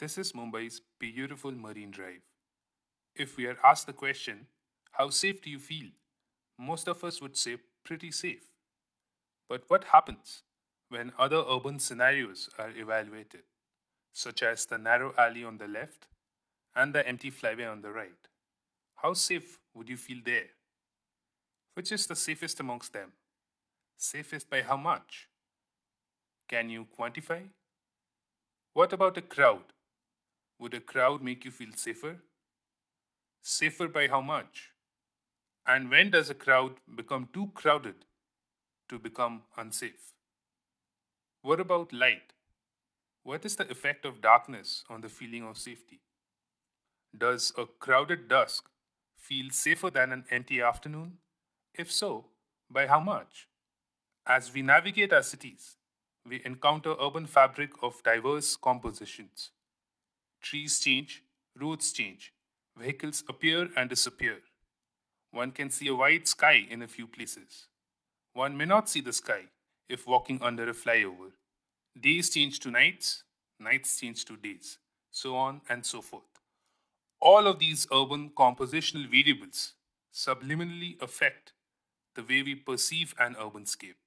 This is Mumbai's beautiful Marine Drive. If we are asked the question, how safe do you feel? Most of us would say pretty safe. But what happens when other urban scenarios are evaluated, such as the narrow alley on the left and the empty flyway on the right? How safe would you feel there? Which is the safest amongst them? Safest by how much? Can you quantify? What about a crowd? Would a crowd make you feel safer? Safer by how much? And when does a crowd become too crowded to become unsafe? What about light? What is the effect of darkness on the feeling of safety? Does a crowded dusk feel safer than an empty afternoon? If so, by how much? As we navigate our cities, we encounter urban fabric of diverse compositions. Trees change, roads change, vehicles appear and disappear. One can see a white sky in a few places. One may not see the sky if walking under a flyover. Days change to nights, nights change to days, so on and so forth. All of these urban compositional variables subliminally affect the way we perceive an urbanscape.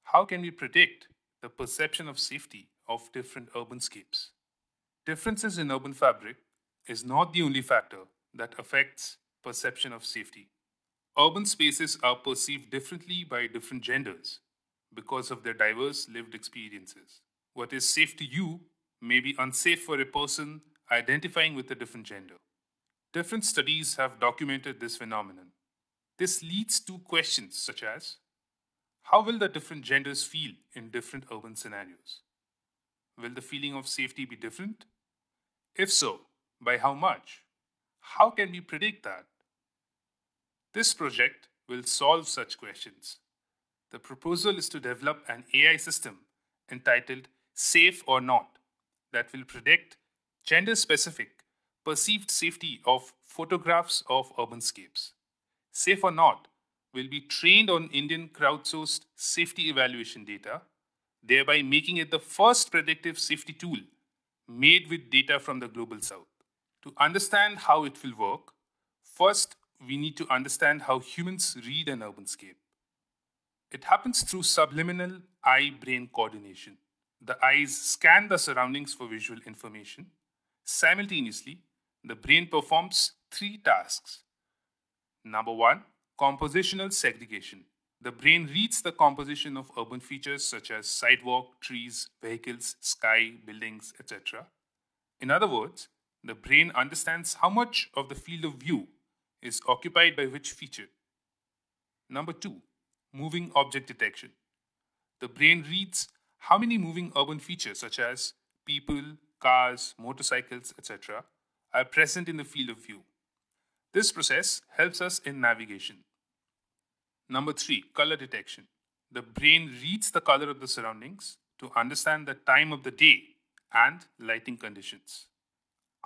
How can we predict the perception of safety of different urbanscapes? Differences in urban fabric is not the only factor that affects perception of safety. Urban spaces are perceived differently by different genders because of their diverse lived experiences. What is safe to you may be unsafe for a person identifying with a different gender. Different studies have documented this phenomenon. This leads to questions such as, how will the different genders feel in different urban scenarios? Will the feeling of safety be different? If so, by how much? How can we predict that? This project will solve such questions. The proposal is to develop an AI system entitled Safe or Not that will predict gender specific perceived safety of photographs of urbanscapes. Safe or Not will be trained on Indian crowdsourced safety evaluation data, thereby making it the first predictive safety tool made with data from the global south. To understand how it will work, first we need to understand how humans read an urbanscape. It happens through subliminal eye brain coordination. The eyes scan the surroundings for visual information. Simultaneously, the brain performs three tasks. Number one, compositional segregation. The brain reads the composition of urban features such as sidewalk, trees, vehicles, sky, buildings, etc. In other words, the brain understands how much of the field of view is occupied by which feature. Number two, moving object detection. The brain reads how many moving urban features, such as people, cars, motorcycles, etc., are present in the field of view. This process helps us in navigation. Number three, color detection. The brain reads the color of the surroundings to understand the time of the day and lighting conditions.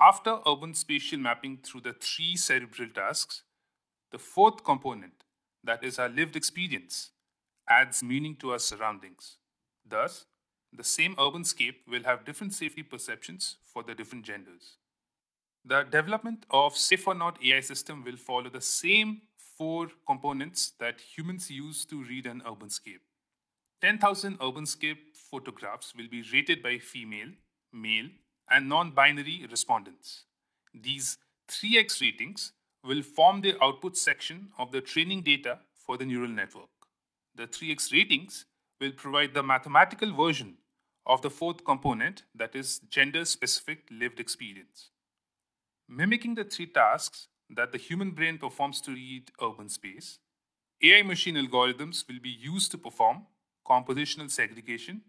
After urban spatial mapping through the three cerebral tasks, the fourth component, that is our lived experience, adds meaning to our surroundings. Thus, the same urbanscape will have different safety perceptions for the different genders. The development of safe or not AI system will follow the same four components that humans use to read an urbanscape. 10,000 urbanscape photographs will be rated by female, male, and non binary respondents. These 3x ratings will form the output section of the training data for the neural network. The 3x ratings will provide the mathematical version of the fourth component, that is gender specific lived experience. Mimicking the three tasks that the human brain performs to read urban space, AI machine algorithms will be used to perform compositional segregation,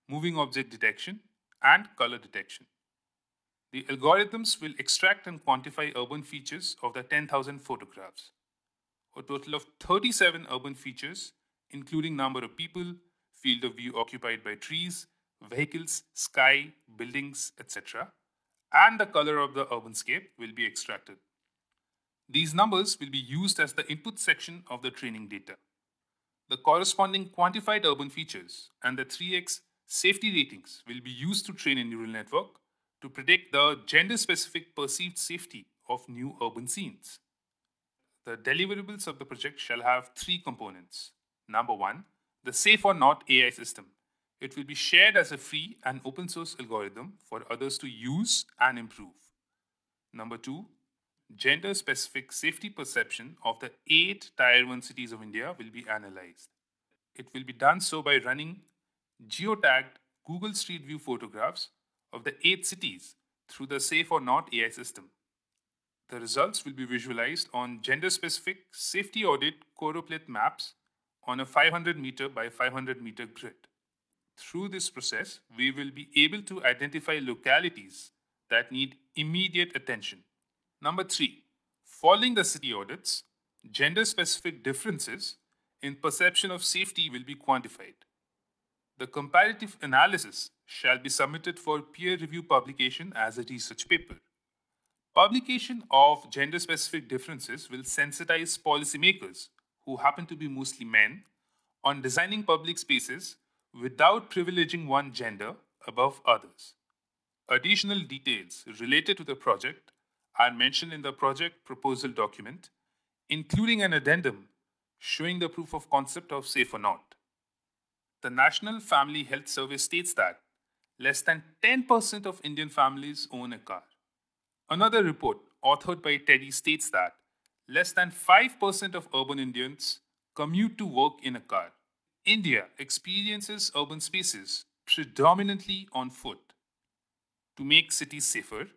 moving object detection, and color detection. The algorithms will extract and quantify urban features of the 10,000 photographs. A total of 37 urban features, including number of people, field of view occupied by trees, vehicles, sky, buildings, etc., and the color of the urbanscape will be extracted. These numbers will be used as the input section of the training data. The corresponding quantified urban features and the 3x safety ratings will be used to train a neural network to predict the gender-specific perceived safety of new urban scenes. The deliverables of the project shall have three components. Number one, the Safe or Not AI system. It will be shared as a free and open source algorithm for others to use and improve. Number two, gender specific safety perception of the 8 Tier 1 cities of India will be analyzed. It will be done so by running geotagged Google Street View photographs of the 8 cities through the Safe or Not AI system. The results will be visualized on gender specific safety audit choropleth maps on a 500 meter by 500 meter grid. Through this process, we will be able to identify localities that need immediate attention. Number three, following the city audits, gender specific differences in perception of safety will be quantified. The comparative analysis shall be submitted for peer review publication as a research paper. Publication of gender specific differences will sensitize policymakers, who happen to be mostly men, on designing public spaces without privileging one gender above others. Additional details related to the project are mentioned in the project proposal document, including an addendum showing the proof of concept of Safe or Not. The National Family Health Survey states that less than 10% of Indian families own a car. Another report, authored by Teddy, states that less than 5% of urban Indians commute to work in a car. India experiences urban spaces predominantly on foot. To make cities safer,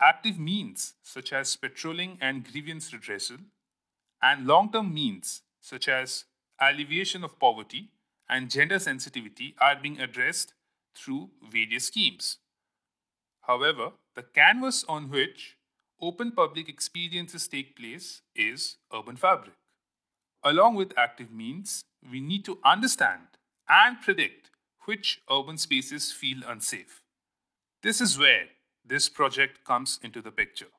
active means such as patrolling and grievance redressal, and long term means such as alleviation of poverty and gender sensitivity are being addressed through various schemes. However, the canvas on which open public experiences take place is urban fabric. Along with active means, we need to understand and predict which urban spaces feel unsafe. This is where this project comes into the picture.